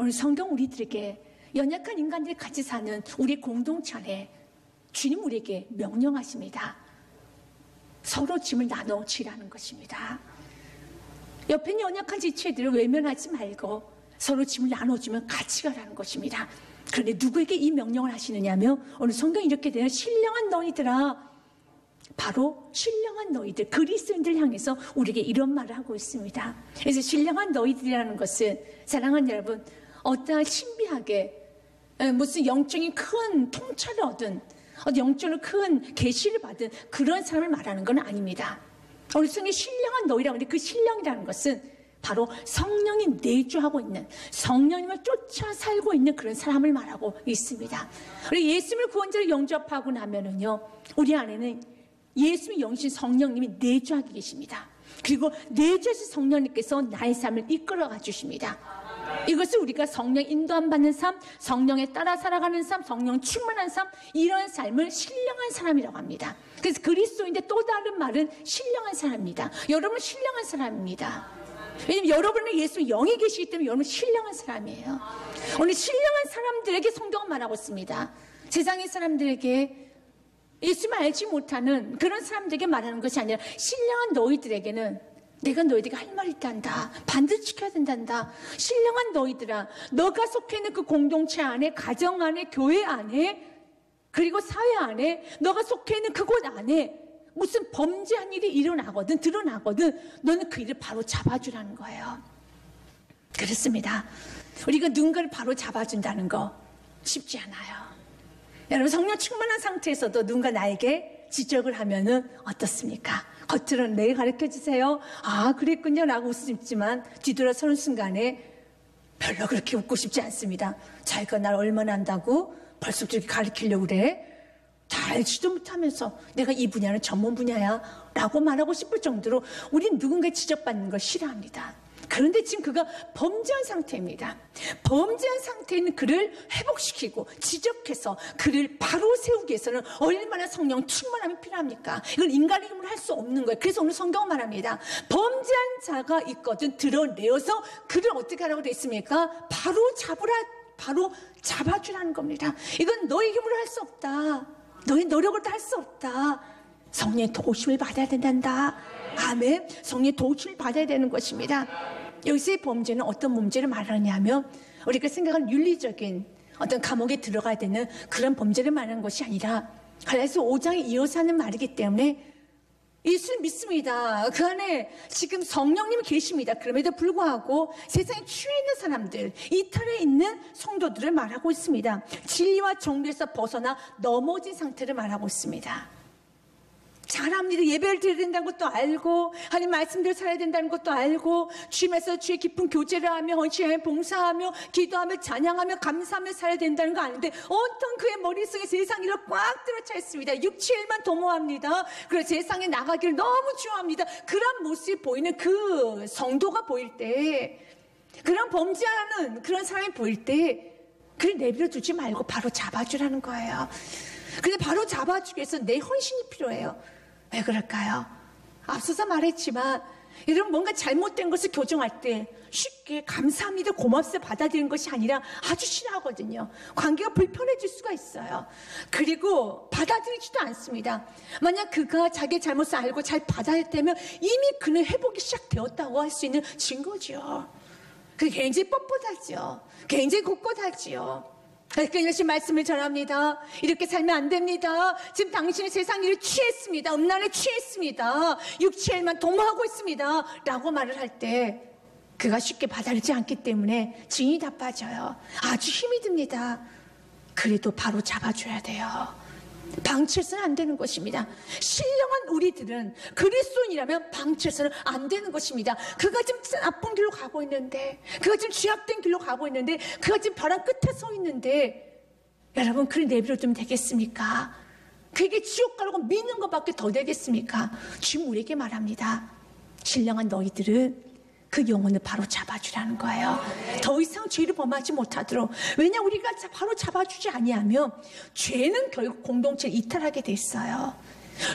오늘 성경 우리들에게 연약한 인간들이 같이 사는 우리 공동체 안에 주님 우리에게 명령하십니다. 서로 짐을 나눠 지라는 것입니다. 옆에 있는 연약한 지체들을 외면하지 말고 서로 짐을 나눠주면 같이 가라는 것입니다. 그런데 누구에게 이 명령을 하시느냐면 오늘 성경이 이렇게 되는 신령한 너희들아, 바로 신령한 너희들, 그리스도인들 향해서 우리에게 이런 말을 하고 있습니다. 그래서 신령한 너희들이라는 것은 사랑하는 여러분, 어떠한 신비하게 무슨 영적인 큰 통찰을 얻은, 영적으로 큰 계시를 받은 그런 사람을 말하는 건 아닙니다. 우리 성경에 신령한 너희라고 하는데 그 신령이라는 것은 바로 성령이 내주하고 있는, 성령님을 쫓아 살고 있는 그런 사람을 말하고 있습니다. 우리 예수님을 구원자로 영접하고 나면은요, 우리 안에는 예수님의 영신 성령님이 내주하게 계십니다. 그리고 내주하신 성령님께서 나의 삶을 이끌어가 주십니다. 이것을 우리가 성령 인도함 받는 삶, 성령에 따라 살아가는 삶, 성령 충만한 삶, 이런 삶을 신령한 사람이라고 합니다. 그래서 그리스도인데 또 다른 말은 신령한 사람입니다. 여러분은 신령한 사람입니다. 왜냐하면 여러분은 예수의 영이 계시기 때문에 여러분은 신령한 사람이에요. 오늘 신령한 사람들에게 성경은 말하고 있습니다. 세상의 사람들에게 예수를 알지 못하는 그런 사람들에게 말하는 것이 아니라 신령한 너희들에게는 내가 너희들에게 할 말이 있단다. 반드시 지켜야 된단다. 신령한 너희들아, 너가 속해 있는 그 공동체 안에, 가정 안에, 교회 안에, 그리고 사회 안에, 너가 속해 있는 그곳 안에 무슨 범죄한 일이 일어나거든, 드러나거든, 너는 그 일을 바로 잡아주라는 거예요. 그렇습니다. 우리가 누군가를 바로 잡아준다는 거 쉽지 않아요. 여러분, 성령 충만한 상태에서도 누군가 나에게 지적을 하면은 어떻습니까? 겉으로는 네, 가르쳐주세요. 아, 그랬군요 라고 웃지만 뒤돌아서는 순간에 별로 그렇게 웃고 싶지 않습니다. 자기가 날 얼마나 안다고 벌써 저렇게 가르치려고 그래? 다 알지도 못하면서 내가 이 분야는 전문 분야야 라고 말하고 싶을 정도로 우린 누군가의 지적받는 걸 싫어합니다. 그런데 지금 그가 범죄한 상태입니다. 범죄한 상태에 있는 그를 회복시키고 지적해서 그를 바로 세우기 위해서는 얼마나 성령 충만함이 필요합니까? 이건 인간의 힘으로 할 수 없는 거예요. 그래서 오늘 성경은 말합니다. 범죄한 자가 있거든 드러내어서 그를 어떻게 하라고 되어 있습니까? 바로 잡으라, 바로 잡아주라는 겁니다. 이건 너의 힘으로 할 수 없다. 너의 노력으로도 할 수 없다. 성령의 도우심을 받아야 된단다. 아멘. 성령의 도우심을 받아야 되는 것입니다. 여기서의 범죄는 어떤 범죄를 말하냐면 우리가 생각하는 윤리적인 어떤 감옥에 들어가야 되는 그런 범죄를 말하는 것이 아니라 갈라디아서 5장에 이어서 하는 말이기 때문에 예수를 믿습니다. 그 안에 지금 성령님이 계십니다. 그럼에도 불구하고 세상에 취해 있는 사람들, 이탈해 있는 성도들을 말하고 있습니다. 진리와 정리에서 벗어나 넘어진 상태를 말하고 있습니다. 잘합니다. 예배를 드려야 된다는 것도 알고 하나님 말씀대로 살아야 된다는 것도 알고 주님에서 주의 깊은 교제를 하며 헌신하며 봉사하며 기도하며 찬양하며 감사하며 살아야 된다는 거 아는데 온통 그의 머릿속에 세상 일로 꽉 들어차 있습니다. 육체일만 도모합니다. 그래서 세상에 나가기를 너무 좋아합니다. 그런 모습이 보이는 그 성도가 보일 때, 그런 범죄하는 그런 사람이 보일 때 그를 내버려 두지 말고 바로 잡아주라는 거예요. 근데 바로 잡아주기 위해서 내 헌신이 필요해요. 왜 그럴까요? 앞서서 말했지만 여러분, 뭔가 잘못된 것을 교정할 때 쉽게 감사합니다, 고맙습니다 받아들이는 것이 아니라 아주 싫어하거든요. 관계가 불편해질 수가 있어요. 그리고 받아들이지도 않습니다. 만약 그가 자기의 잘못을 알고 잘 받아들였다면 이미 그는 회복이 시작되었다고 할 수 있는 증거죠. 그게 굉장히 뻣뻣하죠. 굉장히 곳곳하지요. 그러니까 말씀을 전합니다. 이렇게 살면 안 됩니다. 지금 당신은 세상 일을 취했습니다. 음란에 취했습니다. 육체의 일만 도모하고 있습니다 라고 말을 할 때 그가 쉽게 받아들이지 않기 때문에 진이 다 빠져요. 아주 힘이 듭니다. 그래도 바로 잡아줘야 돼요. 방치해서는 안 되는 것입니다. 신령한 우리들은 그리스도인이라면 방치해서는 안 되는 것입니다. 그가 지금 나쁜 길로 가고 있는데, 그가 지금 죄악된 길로 가고 있는데, 그가 지금 벼랑 끝에 서 있는데 여러분, 그를 내버려두면 되겠습니까? 그에게 지옥 가라고 믿는 것밖에 더 되겠습니까? 주님 우리에게 말합니다. 신령한 너희들은 그 영혼을 바로 잡아주라는 거예요. 더 이상 죄를 범하지 못하도록. 왜냐, 우리가 바로 잡아주지 아니하면 죄는 결국 공동체를 이탈하게 돼 있어요.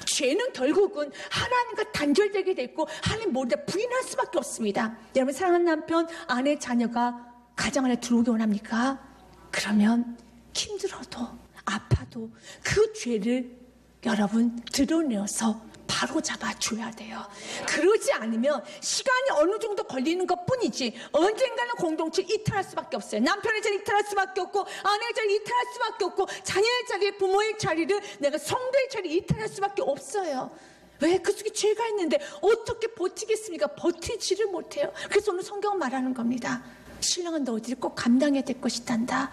죄는 결국은 하나님과 단절되게 됐고 하나님 모두 다 부인할 수밖에 없습니다. 여러분, 사랑하는 남편, 아내, 자녀가 가정 안에 들어오기 원합니까? 그러면 힘들어도 아파도 그 죄를 여러분 드러내어서 바로 잡아줘야 돼요. 그러지 않으면 시간이 어느 정도 걸리는 것 뿐이지 언젠가는 공동체 이탈할 수밖에 없어요. 남편의 자리 이탈할 수밖에 없고, 아내의 자리 이탈할 수밖에 없고, 자녀의 자리, 부모의 자리를, 내가 성도의 자리 이탈할 수밖에 없어요. 왜? 그 속에 죄가 있는데 어떻게 버티겠습니까? 버티지를 못해요. 그래서 오늘 성경은 말하는 겁니다. 신령한 너희들이 꼭 감당해야 될 것이단다.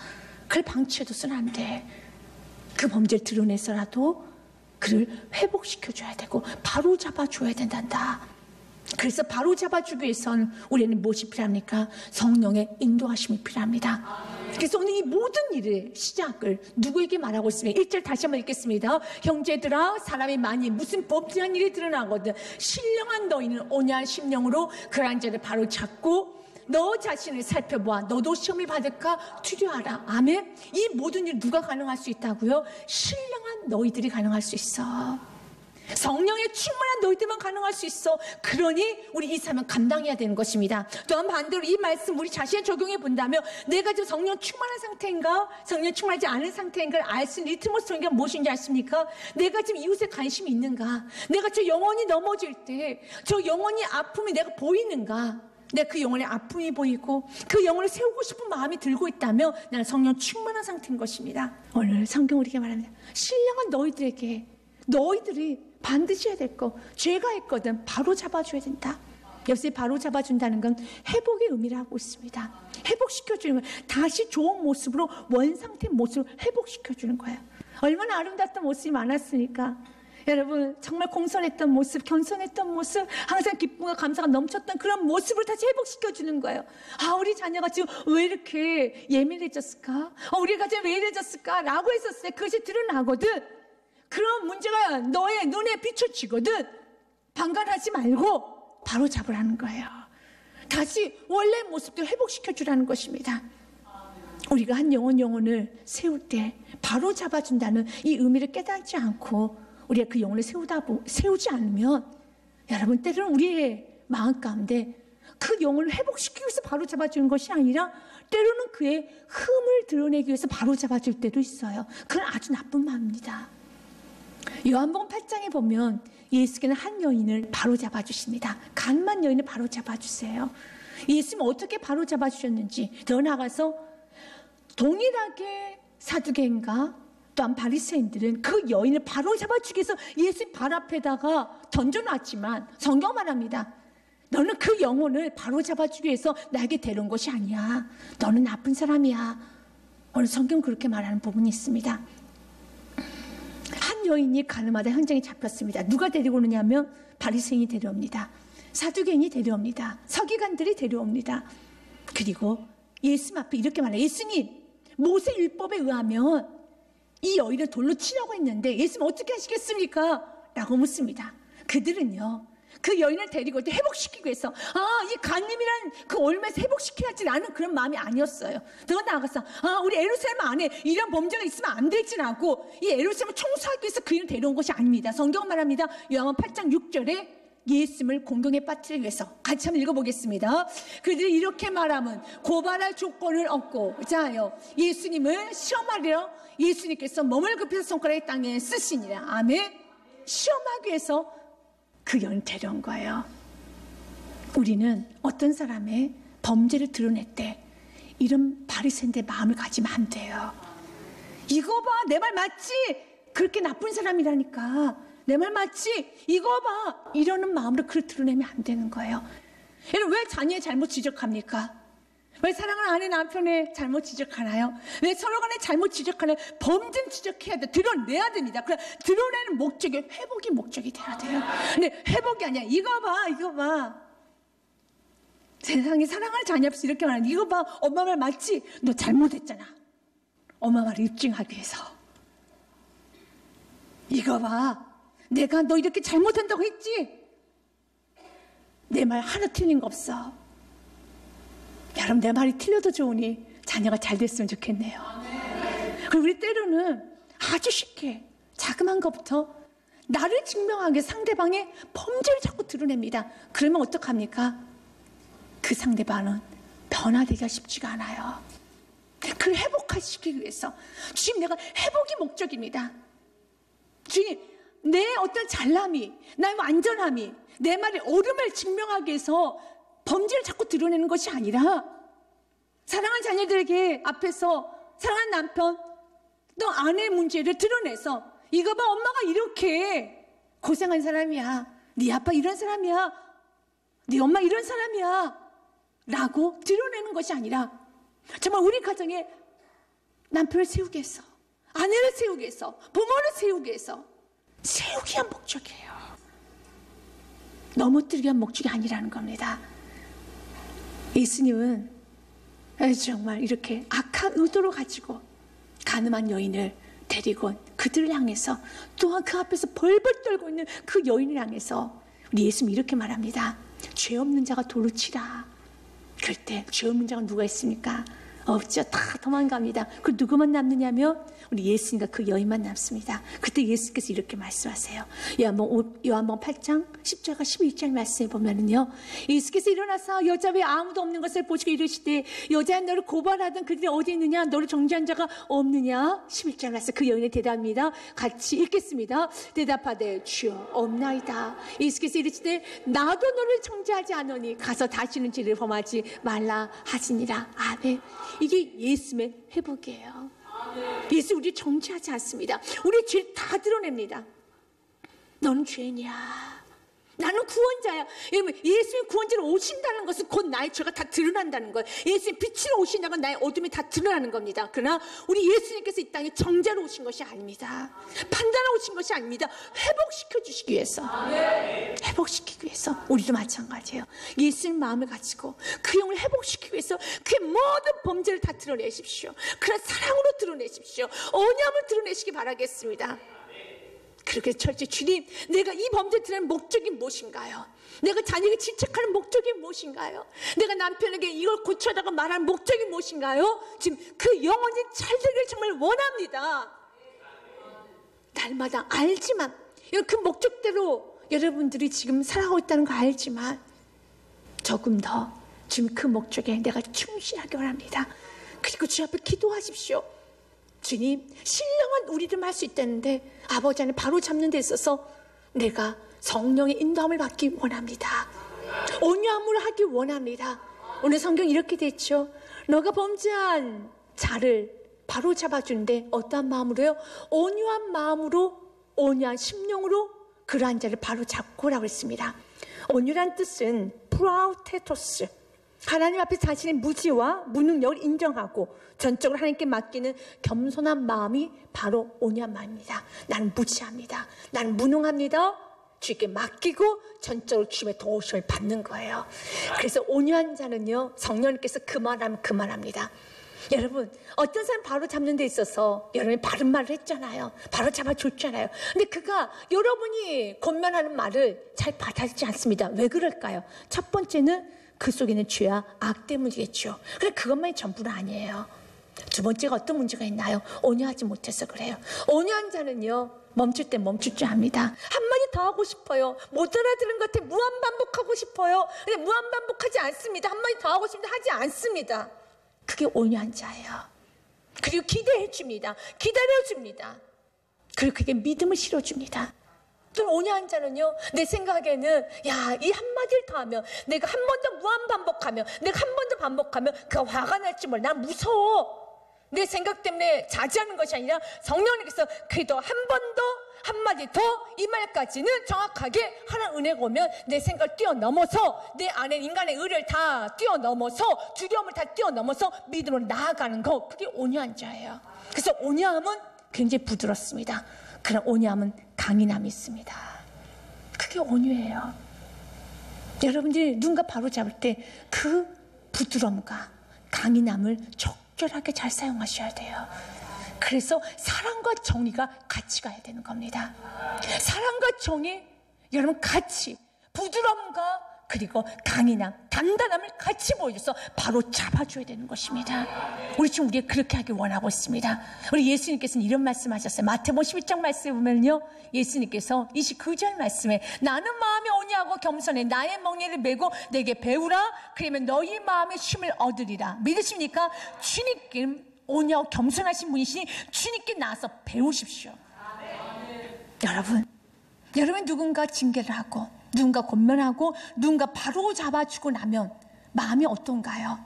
그걸 방치해둬서는 안 돼. 그 범죄를 드러내서라도 그를 회복시켜줘야 되고 바로 잡아줘야 된단다. 그래서 바로 잡아주기 위해서는 우리는 무엇이 필요합니까? 성령의 인도하심이 필요합니다. 그래서 오늘 이 모든 일의 시작을 누구에게 말하고 있습니까? 1절 다시 한번 읽겠습니다. 형제들아, 사람이 많이 무슨 범죄한 일이 드러나거든 신령한 너희는 온유한 심령으로 그러한 죄를 바로 잡고 너 자신을 살펴보아 너도 시험을 받을까 두려워하라. 아멘. 이 모든 일 누가 가능할 수 있다고요? 신령한 너희들이 가능할 수 있어. 성령의 충만한 너희들만 가능할 수 있어. 그러니 우리 이 삶은 감당해야 되는 것입니다. 또한 반대로 이 말씀 우리 자신에 적용해 본다면 내가 지금 성령 충만한 상태인가, 성령 충만하지 않은 상태인가를 알 수 있는 리트머스 통계가 무엇인지 아십니까? 내가 지금 이웃에 관심이 있는가, 내가 저 영혼이 넘어질 때 저 영혼이 아픔이 내가 보이는가, 내가 그 영혼의 아픔이 보이고 그 영혼을 세우고 싶은 마음이 들고 있다면 나는 성령 충만한 상태인 것입니다. 오늘 성경 우리에게 말합니다. 신령한 너희들에게 너희들이 반드시 해야 될 거, 죄가 있거든 바로 잡아줘야 된다. 여기서 바로 잡아준다는 건 회복의 의미라고 있습니다. 회복시켜주는 거예요. 다시 좋은 모습으로, 원상태 모습으로 회복시켜주는 거예요. 얼마나 아름다웠던 모습이 많았으니까. 여러분 정말 공손했던 모습, 겸손했던 모습, 항상 기쁨과 감사가 넘쳤던 그런 모습을 다시 회복시켜주는 거예요. 아, 우리 자녀가 지금 왜 이렇게 예민해졌을까? 우리 가정이 왜 이래졌을까? 라고 했었을 때 그것이 드러나거든. 그런 문제가 너의 눈에 비춰지거든. 방관하지 말고 바로 잡으라는 거예요. 다시 원래 모습도 회복시켜주라는 것입니다. 우리가 한 영혼을 세울 때 바로 잡아준다는 이 의미를 깨닫지 않고 우리가 그 영혼을 세우지 않으면 여러분 때로는 우리의 마음 가운데 그 영혼을 회복시키기 위해서 바로 잡아주는 것이 아니라 때로는 그의 흠을 드러내기 위해서 바로 잡아줄 때도 있어요. 그건 아주 나쁜 마음입니다. 요한복음 8장에 보면 예수께서는 한 여인을 바로 잡아주십니다. 간만 여인을 바로 잡아주세요. 예수님은 어떻게 바로 잡아주셨는지 더 나아가서 동일하게 사두개인가 또한 바리새인들은 그 여인을 바로 잡아주기 위해서 예수님 발 앞에다가 던져놨지만 성경 말합니다. 너는 그 영혼을 바로 잡아주기 위해서 나에게 데려온 것이 아니야. 너는 나쁜 사람이야. 오늘 성경 그렇게 말하는 부분이 있습니다. 한 여인이 가늠하다 현장에 잡혔습니다. 누가 데리고 오느냐면 바리새인이 데려옵니다. 사두개인이 데려옵니다. 서기관들이 데려옵니다. 그리고 예수님 앞에 이렇게 말해요. 예수님, 모세 율법에 의하면 이 여인을 돌로 치려고 했는데 예수님 어떻게 하시겠습니까? 라고 묻습니다. 그들은요, 그 여인을 데리고 회복시키기 위해서 이 간림이란 그 올매에서 회복시켜야지라는 그런 마음이 아니었어요. 더 나아가서 우리 예루살렘 안에 이런 범죄가 있으면 안 되지라고 이 예루살렘을 청소하기 위해서 그 일을 데려온 것이 아닙니다. 성경 말합니다. 요한복음 8장 6절에 예수님을 공경에 빠뜨리기 위해서 같이 한번 읽어보겠습니다. 그들이 이렇게 말하면 고발할 조건을 얻고 자요 예수님을 시험하려 예수님께서 몸을 급해서 손가락에 땅에 쓰시니라. 아멘. 시험하기 위해서 그 여인을 데려온 거예요. 우리는 어떤 사람의 범죄를 드러냈대 이런 바리새인들의 마음을 가지면 안 돼요. 이거 봐, 내 말 맞지? 그렇게 나쁜 사람이라니까. 내 말 맞지? 이거 봐, 이러는 마음으로 그를 드러내면 안 되는 거예요. 여러분, 왜 자녀의 잘못 지적합니까? 왜 사랑하는 아내 남편의 잘못 지적하나요? 왜 서로 간에 잘못 지적하나요? 범죄는 지적해야 돼. 드러내야 됩니다. 그래, 드러내는 목적이 회복이 목적이 돼야 돼요. 근데 회복이 아니야. 이거 봐, 이거 봐. 세상에 사랑하는 자녀 앞에서 이렇게 말하는, 이거 봐, 엄마 말 맞지? 너 잘못했잖아. 엄마 말을 입증하기 위해서. 이거 봐, 내가 너 이렇게 잘못한다고 했지? 내 말 하나 틀린 거 없어. 여러분, 내 말이 틀려도 좋으니 자녀가 잘 됐으면 좋겠네요. 그리고 우리 때로는 아주 쉽게 자그마한 것부터 나를 증명하기 위해 상대방의 범죄를 자꾸 드러냅니다. 그러면 어떡합니까? 그 상대방은 변화되기가 쉽지가 않아요. 그를 회복시키기 위해서 주님, 내가 회복이 목적입니다. 주님, 내 어떤 잘남이, 나의 완전함이, 내 말의 옳음을 증명하기 위해서 범죄를 자꾸 드러내는 것이 아니라 사랑하는 자녀들에게 앞에서 사랑하는 남편 또 아내의 문제를 드러내서 이거 봐, 엄마가 이렇게 고생한 사람이야, 네 아빠 이런 사람이야, 네 엄마 이런 사람이야 라고 드러내는 것이 아니라 정말 우리 가정에 남편을 세우기 위해서, 아내를 세우기 위해서, 부모를 세우기 위해서 세우기 위한 목적이에요. 넘어뜨리기 위한 목적이 아니라는 겁니다. 예수님은 정말 이렇게 악한 의도로 가지고 가늠한 여인을 데리고 그들을 향해서, 또한 그 앞에서 벌벌 떨고 있는 그 여인을 향해서 우리 예수님이 이렇게 말합니다. 죄 없는 자가 돌로 치라. 그럴 때 죄 없는 자가 누가 있습니까? 없죠. 다 도망갑니다. 그 누구만 남느냐면 우리 예수님과 그 여인만 남습니다. 그때 예수께서 이렇게 말씀하세요. 요한복음 8장 10절과 11절 말씀에 보면은요, 예수께서 일어나서 여자 외에 아무도 없는 것을 보시고 이르시되 여자야, 너를 고발하던 그들이 어디 있느냐? 너를 정죄한 자가 없느냐? 11절 말씀, 그 여인의 대답입니다. 같이 읽겠습니다. 대답하되 주여 없나이다. 예수께서 이르시되 나도 너를 정죄하지 않으니 가서 다시는 죄를 범하지 말라 하시니라. 아멘. 이게 예수의 회복이에요. 예수 우리 정죄하지 않습니다. 우리 죄 다 드러냅니다. 너는 죄인이야, 나는 구원자야. 예수님 구원자로 오신다는 것은 곧 나의 죄가 다 드러난다는 거예요. 예수님 빛으로 오신다는 건 나의 어둠이 다 드러나는 겁니다. 그러나 우리 예수님께서 이 땅에 정죄로 오신 것이 아닙니다. 판단하러 오신 것이 아닙니다. 회복시켜 주시기 위해서, 회복시키기 위해서. 우리도 마찬가지예요. 예수님 마음을 가지고 그 영을 회복시키기 위해서 그의 모든 범죄를 다 드러내십시오. 그런 사랑으로 드러내십시오. 언약을 드러내시기 바라겠습니다. 그렇게 철저히 주님, 내가 이 범죄를 드러내는 목적이 무엇인가요? 내가 자녀에게 질책하는 목적이 무엇인가요? 내가 남편에게 이걸 고쳐다가 말하는 목적이 무엇인가요? 지금 그 영혼이 잘 되기를 정말 원합니다. 날마다 알지만, 그 목적대로 여러분들이 지금 살아가고 있다는 거 알지만 조금 더 지금 그 목적에 내가 충실하기 원합니다. 그리고 주 앞에 기도하십시오. 주님, 신령한 우리를 할 수 있다는데 아버지 안에 바로 잡는 데 있어서 내가 성령의 인도함을 받기 원합니다. 온유함으로 하기 원합니다. 오늘 성경 이렇게 됐죠. 너가 범죄한 자를 바로 잡아주는데 어떠한 마음으로요? 온유한 마음으로, 온유한 심령으로 그러한 자를 바로 잡고라고 했습니다. 온유란 뜻은 프라우테토스, 하나님 앞에 자신의 무지와 무능력을 인정하고 전적으로 하나님께 맡기는 겸손한 마음이 바로 온유한 마음입니다. 나는 무지합니다, 나는 무능합니다, 주님께 맡기고 전적으로 주님의 도우심을 받는 거예요. 그래서 온유한 자는요, 성령님께서 그만하면 그만합니다. 여러분, 어떤 사람 바로 잡는 데 있어서 여러분이 바른 말을 했잖아요. 바로 잡아줬잖아요. 근데 그가 여러분이 권면하는 말을 잘 받아들이지 않습니다. 왜 그럴까요? 첫 번째는 그 속에 있는 죄와 악 때문이겠죠. 그래, 그것만이 전부는 아니에요. 두 번째가 어떤 문제가 있나요? 온유하지 못해서 그래요. 온유한 자는요, 멈출 때 멈출 줄 압니다. 한마디 더 하고 싶어요. 못 알아들은 것 같아 무한반복하고 싶어요. 근데 무한반복하지 않습니다. 한마디 더 하고 싶은데 하지 않습니다. 그게 온유한 자예요. 그리고 기대해 줍니다. 기다려 줍니다. 그리고 그게 믿음을 실어줍니다. 또 온유한 자는요, 내 생각에는 야, 이 한마디를 더 하면, 내가 한 번 더 무한반복하면, 내가 한 번 더 반복하면 그가 화가 날지 몰라. 난 무서워. 내 생각 때문에 자제하는 것이 아니라 성령님께서 그래도 한 번 더, 한마디 더, 이 말까지는 정확하게 하나님 은혜가 오면 내 생각을 뛰어넘어서, 내 안에 인간의 의를 다 뛰어넘어서, 두려움을 다 뛰어넘어서 믿음으로 나아가는 거, 그게 온유한 자예요. 그래서 온유함은 굉장히 부드럽습니다. 그러나 온유함은 강인함이 있습니다. 그게 온유해요. 여러분들이 누군가 바로 잡을 때 그 부드러움과 강인함을 적절하게 잘 사용하셔야 돼요. 그래서 사랑과 정의가 같이 가야 되는 겁니다. 사랑과 정의, 여러분 같이, 부드러움과 그리고 강인함, 단단함을 같이 보여줘서 바로 잡아줘야 되는 것입니다. 우리 지금 우리가 그렇게 하길 원하고 있습니다. 우리 예수님께서는 이런 말씀하셨어요. 마태복음 11장 말씀에 보면요, 예수님께서 29절 말씀에 나는 마음이 온유하고 겸손해 나의 멍에를 메고 내게 배우라. 그러면 너희 마음의 쉼을 얻으리라. 믿으십니까? 주님께 온유하고 겸손하신 분이시니 주님께 나와서 배우십시오. 여러분 누군가 징계를 하고 누군가 권면하고 누군가 바로 잡아주고 나면 마음이 어떤가요?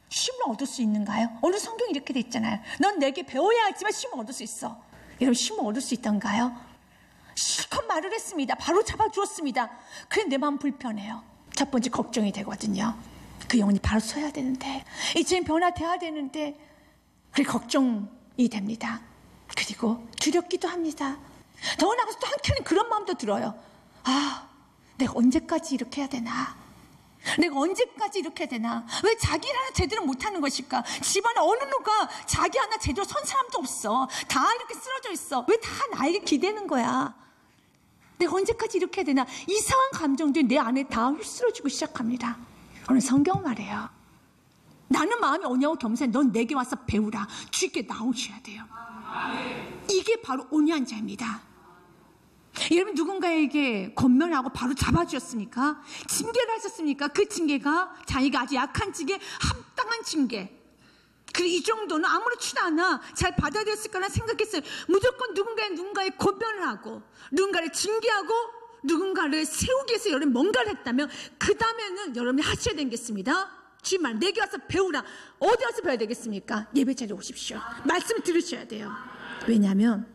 쉼을 얻을 수 있는가요? 오늘 성경이 이렇게 돼 있잖아요. 넌 내게 배워야 하지만 쉼을 얻을 수 있어. 여러분 쉼을 얻을 수 있던가요? 실컷 말을 했습니다. 바로 잡아주었습니다. 그래 내 마음 불편해요. 첫 번째 걱정이 되거든요. 그 영혼이 바로 서야 되는데, 이제는 변화돼야 되는데, 그래 걱정이 됩니다. 그리고 두렵기도 합니다. 더 나아가서 또 한켠에 그런 마음도 들어요. 아, 내가 언제까지 이렇게 해야 되나? 내가 언제까지 이렇게 해야 되나? 왜 자기 하나 제대로 못하는 것일까? 집안에 어느 누가 자기 하나 제대로 선 사람도 없어. 다 이렇게 쓰러져 있어. 왜 다 나에게 기대는 거야? 내가 언제까지 이렇게 해야 되나? 이상한 감정들이 내 안에 다 휩쓸어지고 시작합니다. 오늘 성경 말이에요. 나는 마음이 온유하고 겸손해. 넌 내게 와서 배우라. 주께 나오셔야 돼요. 이게 바로 온유한 자입니다. 여러분 누군가에게 권면하고 바로 잡아주셨습니까? 징계를 하셨습니까? 그 징계가 자기가 아주 약한 징계, 합당한 징계. 그리고 이 정도는 아무렇지도 않아 잘 받아들였을 거라 생각했어요. 무조건 누군가의 권면을 하고 누군가를 징계하고 누군가를 세우기 위해서 여러분 뭔가를 했다면 그 다음에는 여러분이 하셔야 되겠습니다. 주님 내게 와서 배우라. 어디 와서 배워야 되겠습니까? 예배 자리에 오십시오. 말씀을 들으셔야 돼요. 왜냐하면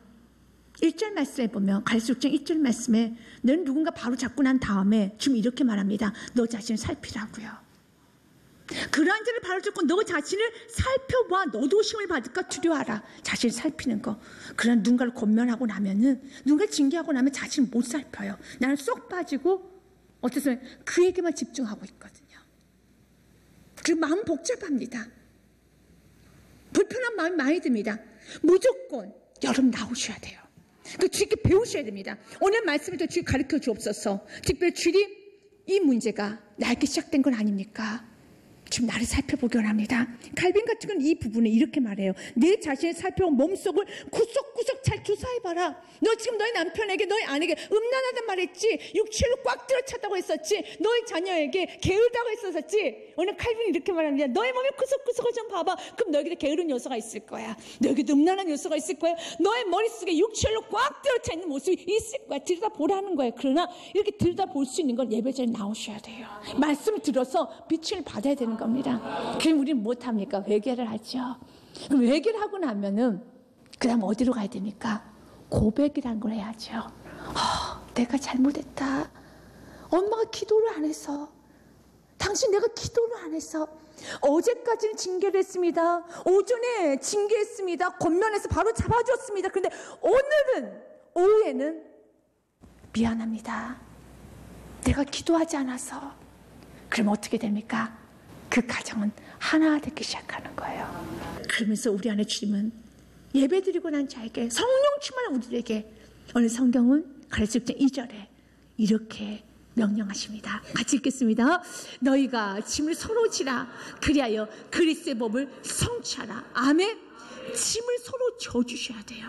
1절 말씀에 보면 갈수록 1절 말씀에 너는 누군가 바로 잡고 난 다음에 주님 이렇게 말합니다. 너 자신을 살피라고요. 그러한 자를 바로 잡고 너 자신을 살펴봐. 너도 힘을 받을까 두려워하라. 자신을 살피는 거. 그런 누군가를 권면하고 나면은 누군가 징계하고 나면 자신을 못 살펴요. 나는 쏙 빠지고 어떻게 그에게만 집중하고 있거든요. 그리고 마음 복잡합니다. 불편한 마음이 많이 듭니다. 무조건 여러분 나오셔야 돼요. 그 주님께 배우셔야 됩니다. 오늘 말씀을 더 주님 가르쳐 주옵소서. 특별히 주님 이 문제가 나에게 시작된 건 아닙니까? 지금 나를 살펴보기 원합니다. 칼빈 같은 건 이 부분에 이렇게 말해요. 내 자신을 살펴보고 몸속을 구석구석 잘 조사해봐라. 너 지금 너희 남편에게 너희 아내에게 음란하단 말했지. 육체로 꽉 들어찼다고 했었지. 너희 자녀에게 게으르다고 했었지. 오늘 칼빈이 이렇게 말합니다. 너의 몸에 구석구석을 좀 봐봐. 그럼 너에게도 게으른 요소가 있을 거야. 너에게도 음란한 요소가 있을 거야. 너의 머릿속에 육체로 꽉 들어차 있는 모습이 있을 거야. 들여다보라는 거예요. 그러나 이렇게 들여다볼 수 있는 건 예배자에 나오셔야 돼요. 말씀을 들어서 빛을 받아야 되는 겁니다. 그럼 우리는 못합니까? 회개를 하죠. 그럼 회개를 하고 나면은 그 다음 어디로 가야 됩니까? 고백이라는 걸 해야죠. 내가 잘못했다. 엄마가 기도를 안 해서, 당신 내가 기도를 안 해서, 어제까지는 징계를 했습니다. 오전에 징계했습니다. 권면해서 바로 잡아줬습니다. 그런데 오늘은 오후에는 미안합니다. 내가 기도하지 않아서. 그럼 어떻게 됩니까? 그 가정은 하나 되기 시작하는 거예요. 그러면서 우리 안에 주님은 예배드리고 난 자에게 성령 충만한 우리에게 오늘 성경은 갈수록 2절에 이렇게 명령하십니다. 같이 읽겠습니다. 너희가 짐을 서로 지라. 그리하여 그리스도의 법을 성취하라. 아멘. 짐을 서로 져주셔야 돼요.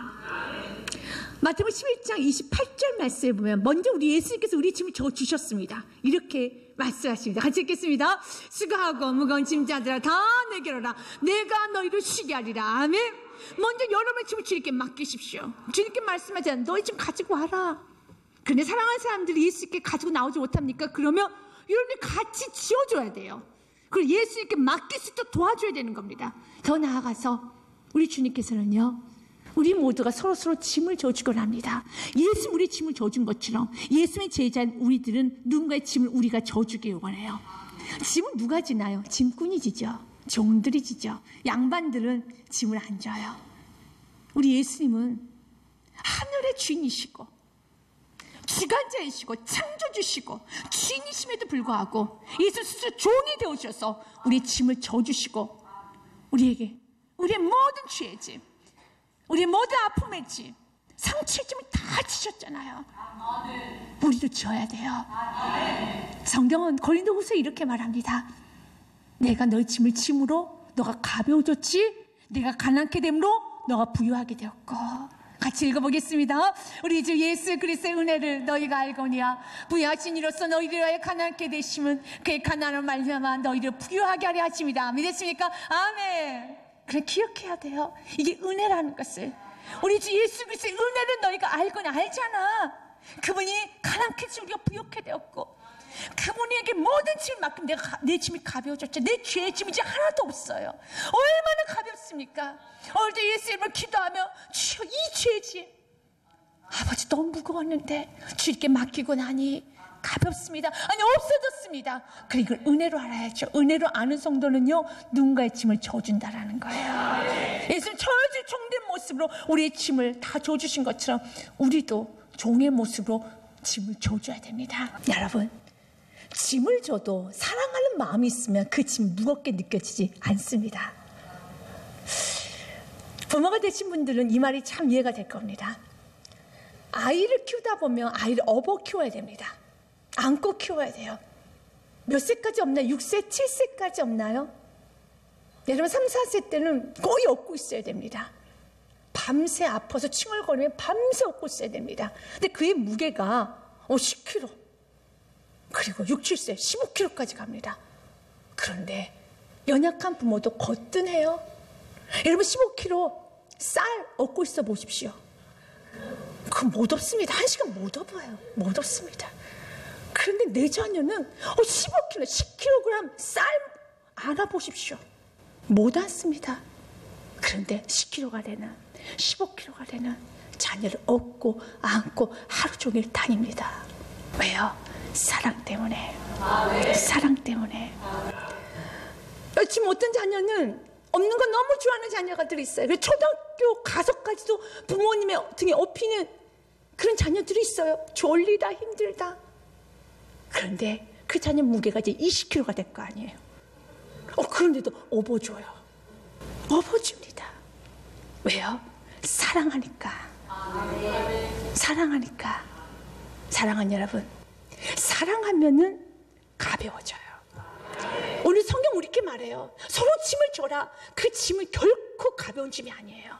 마태복음 11장 28절 말씀에 보면 먼저 우리 예수님께서 우리 짐을 져주셨습니다. 이렇게 말씀하십니다. 같이 읽겠습니다. 수고하고 무거운 짐자들아 다 내게로 오라. 내가 너희를 쉬게 하리라. 아멘. 먼저 여러분의 짐을 주님께 맡기십시오. 주님께 말씀하잖아요. 너희 짐 가지고 와라. 그런데 사랑하는 사람들이 예수님께 가지고 나오지 못합니까? 그러면 여러분이 같이 지어줘야 돼요. 그리고 예수님께 맡길 수 있도록 도와줘야 되는 겁니다. 더 나아가서 우리 주님께서는요, 우리 모두가 서로 짐을 져주곤 합니다. 예수 우리 짐을 져준 것처럼 예수의 제자인 우리들은 누군가의 짐을 우리가 져주길 원해요. 짐은 누가 지나요? 짐꾼이 지죠. 종들이 지죠. 양반들은 짐을 안 져요. 우리 예수님은 하늘의 주인이시고 주관자이시고 창조주시고 주인이심에도 불구하고 예수 스스로 종이 되어주셔서 우리의 짐을 져주시고 우리에게 우리의 모든 죄의 짐, 우리의 모든 아픔의 짐, 상처의 짐을 다 지셨잖아요. 우리도 져야 돼요. 성경은 고린도후서에 이렇게 말합니다. 내가 너의 짐을 짐으로 너가 가벼워졌지, 내가 가난케 됨으로 너가 부유하게 되었고. 같이 읽어보겠습니다. 우리 주 예수 그리스도의 은혜를 너희가 알거니와 부유하신 이로써 너희를 위하여 가난케 되심은 그의 가난을 말미암아 너희를 부유하게 하려 하심이다. 믿으십니까? 아멘. 그래, 기억해야 돼요. 이게 은혜라는 것을. 우리 주 예수 그리스도의 은혜를 너희가 알거니 알잖아. 그분이 가난케 해서 우리가 부유하게 되었고, 그분에게 모든 짐을 맡기면 내 짐이 가벼워졌죠. 내 죄의 짐이 이제 하나도 없어요. 얼마나 가볍습니까? 오늘도 예수 이름을 기도하며 주여, 이 죄의 짐 아버지 너무 무거웠는데 주님께 맡기고 나니 가볍습니다. 아니, 없어졌습니다. 그래, 이걸 은혜로 알아야죠. 은혜로 아는 성도는요, 누군가의 짐을 져준다라는 거예요. 예수님 저주 종된 모습으로 우리의 짐을 다 져주신 것처럼 우리도 종의 모습으로 짐을 져줘야 됩니다. 여러분, 짐을 져도 사랑하는 마음이 있으면 그 짐 무겁게 느껴지지 않습니다. 부모가 되신 분들은 이 말이 참 이해가 될 겁니다. 아이를 키우다 보면 아이를 업어 키워야 됩니다. 안고 키워야 돼요. 몇 세까지 없나요? 6세, 7세까지 없나요? 여러분 3, 4세 때는 거의 업고 있어야 됩니다. 밤새 아파서 칭얼거리면 밤새 업고 있어야 됩니다. 근데 그의 무게가 10kg, 그리고 6, 7세 15kg까지 갑니다. 그런데 연약한 부모도 거뜬해요. 여러분 15kg 쌀 얻고 있어 보십시오. 그거 못 얻습니다. 1시간 못 얻어요. 못 얻습니다. 그런데 내 자녀는 15kg, 10kg 쌀 알아보십시오. 못 얻습니다. 그런데 10kg가 되는, 15kg가 되는 자녀를 얻고 안고 하루 종일 다닙니다. 왜요? 사랑 때문에. 사랑 때문에. 지금 어떤 자녀는 없는 거 너무 좋아하는 자녀가들이 있어요. 초등학교 가서까지도 부모님의 등에 업히는 그런 자녀들이 있어요. 졸리다, 힘들다. 그런데 그 자녀 무게가 이제 20kg가 될 거 아니에요. 그런데도 업어줘요. 업어줍니다. 왜요? 사랑하니까. 사랑하니까. 사랑하는 여러분, 사랑하면은 가벼워져요. 오늘 성경 우리 이렇게 말해요. 서로 짐을 져라. 그 짐은 결코 가벼운 짐이 아니에요.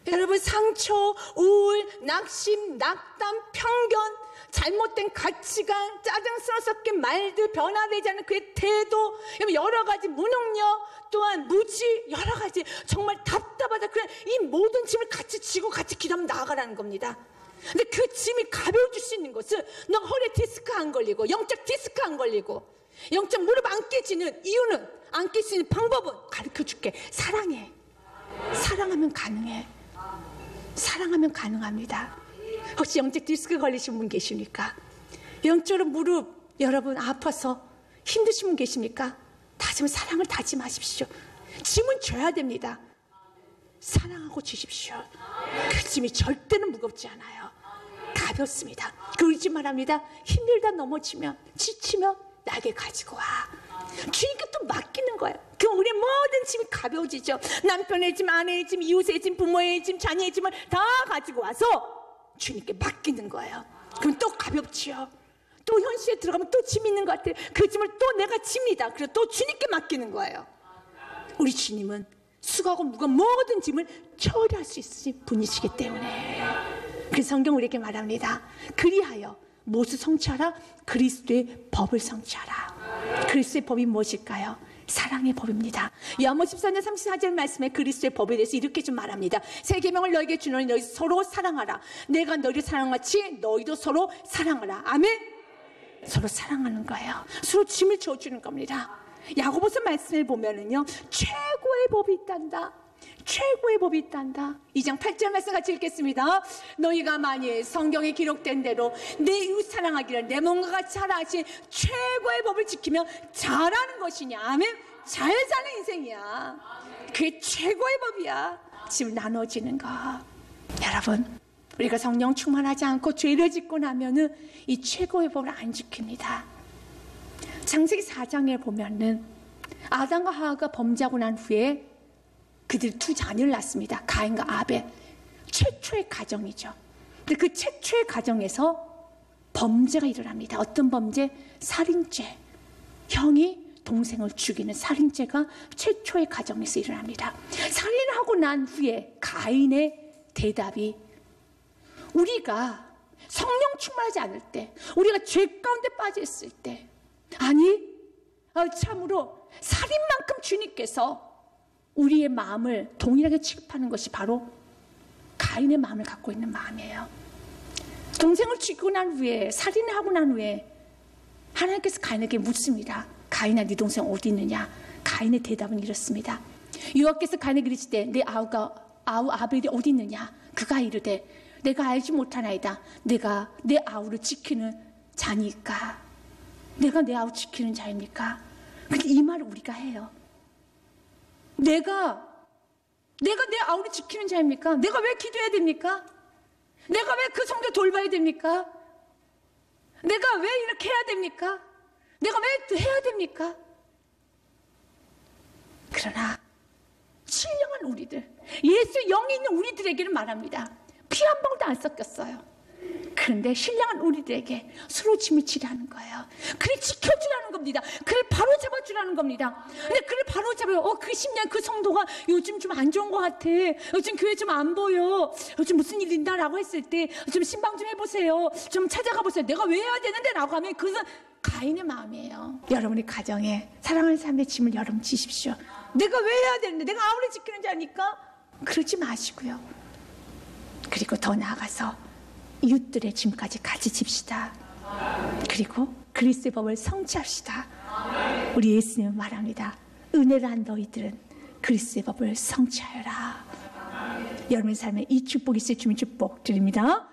여러분, 상처, 우울, 낙심, 낙담, 편견, 잘못된 가치관, 짜증스러운 섞인 말들, 변화되지 않은 그의 태도, 여러 가지 무능력, 또한 무지, 여러 가지 정말 답답하다. 그냥 이 모든 짐을 같이 지고 같이 기도하면 나아가라는 겁니다. 근데 그 짐이 가벼워질 수 있는 것은 너 허리에 디스크 안 걸리고, 영적 디스크 안 걸리고, 영적 무릎 안 깨지는 이유는, 안 깰 수 있는 방법은 가르쳐줄게. 사랑해. 사랑하면 가능해. 사랑하면 가능합니다. 혹시 영적 디스크 걸리신 분 계십니까? 영적으로 무릎 여러분 아파서 힘드신 분 계십니까? 다짐은 사랑을 다짐하십시오. 짐은 져야 됩니다. 사랑하고 주십시오. 그 짐이 절대는 무겁지 않아요. 가볍습니다. 그러지 말합니다. 힘들다 넘어지면, 지치면 나에게 가지고 와. 주님께 또 맡기는 거예요. 그럼 우리의 모든 짐이 가벼워지죠. 남편의 짐, 아내의 짐, 이웃의 짐, 부모의 짐, 자녀의 짐을 다 가지고 와서 주님께 맡기는 거예요. 그럼 또 가볍지요. 또 현실에 들어가면 또 짐 있는 것 같아요. 그 짐을 또 내가 집니다. 그래서 또 주님께 맡기는 거예요. 우리 주님은 수고하고 무거운 모든 짐을 처리할 수 있으신 분이시기 때문에. 그래서 성경 우리에게 말합니다. 그리하여 무엇을 성취하라? 그리스도의 법을 성취하라. 그리스도의 법이 무엇일까요? 사랑의 법입니다. 요한복음 14장 34절 말씀에 그리스도의 법에 대해서 이렇게 좀 말합니다. 새 계명을 너에게 주노니 너희 서로 사랑하라. 내가 너희를 사랑같이 너희도 서로 사랑하라. 아멘. 서로 사랑하는 거예요. 서로 짐을 져주는 겁니다. 야고보서 말씀을 보면은요, 최고의 법이 있단다. 최고의 법이 있단다. 2장 8절 말씀 같이 읽겠습니다. 너희가 만일 성경에 기록된 대로 내 이웃 사랑하기를 내 몸과 같이 하라 하신 최고의 법을 지키면 잘하는 것이냐. 아멘. 잘 사는 인생이야. 그게 최고의 법이야. 지금 나눠지는 거. 여러분, 우리가 성령 충만하지 않고 죄를 짓고 나면은 이 최고의 법을 안 지킵니다. 창세기 4장에 보면은 아담과 하와가 범죄하고 난 후에 그들이 두 자녀를 낳습니다. 가인과 아벨. 최초의 가정이죠. 근데 그 최초의 가정에서 범죄가 일어납니다. 어떤 범죄? 살인죄. 형이 동생을 죽이는 살인죄가 최초의 가정에서 일어납니다. 살인하고 난 후에 가인의 대답이, 우리가 성령 충만하지 않을 때, 우리가 죄 가운데 빠져 있을 때, 아니 참으로 살인만큼 주님께서 우리의 마음을 동일하게 취급하는 것이 바로 가인의 마음을 갖고 있는 마음이에요. 동생을 죽이고 난 후에, 살인하고 난 후에 하나님께서 가인에게 묻습니다. 가인아, 네 동생 어디 있느냐? 가인의 대답은 이렇습니다. 여호와께서 가인에게 이르시되 내 아우 아벨이 어디 있느냐? 그가 이르되 내가 알지 못하나이다. 내가 내 아우를 지키는 자니까. 내가 내 아우 지키는 자입니까? 근데 이 말을 우리가 해요. 내가 내 아우를 지키는 자입니까? 내가 왜 기도해야 됩니까? 내가 왜 그 성도 돌봐야 됩니까? 내가 왜 이렇게 해야 됩니까? 내가 왜 해야 됩니까? 그러나 신령한 우리들, 예수 영이 있는 우리들에게는 말합니다. 피 한 방울도 안 섞였어요. 그런데 신령한 우리들에게 서로 짐을 지라는 거예요. 그를 지켜주라는 겁니다. 그를 바로 잡아주라는 겁니다. 근데 그를 바로 잡아요. 그 10년 그 성도가 요즘 좀 안 좋은 것 같아. 요즘 교회 좀 안 보여. 요즘 무슨 일 있나? 라고 했을 때 좀 신방 좀 해보세요. 좀 찾아가 보세요. 내가 왜 해야 되는데? 라고 하면 그것은 가인의 마음이에요. 여러분의 가정에 사랑하는 삶의 짐을 여러분 지십시오. 내가 왜 해야 되는데? 내가 아우를 지키는 자니까? 그러지 마시고요. 그리고 더 나아가서 이웃들의 짐까지 같이 집시다. 그리고 그리스도의 법을 성취합시다. 우리 예수님은 말합니다. 은혜를 한 너희들은 그리스도의 법을 성취하여라. 여러분의 삶에 이 축복이 있을 주님 축복 드립니다.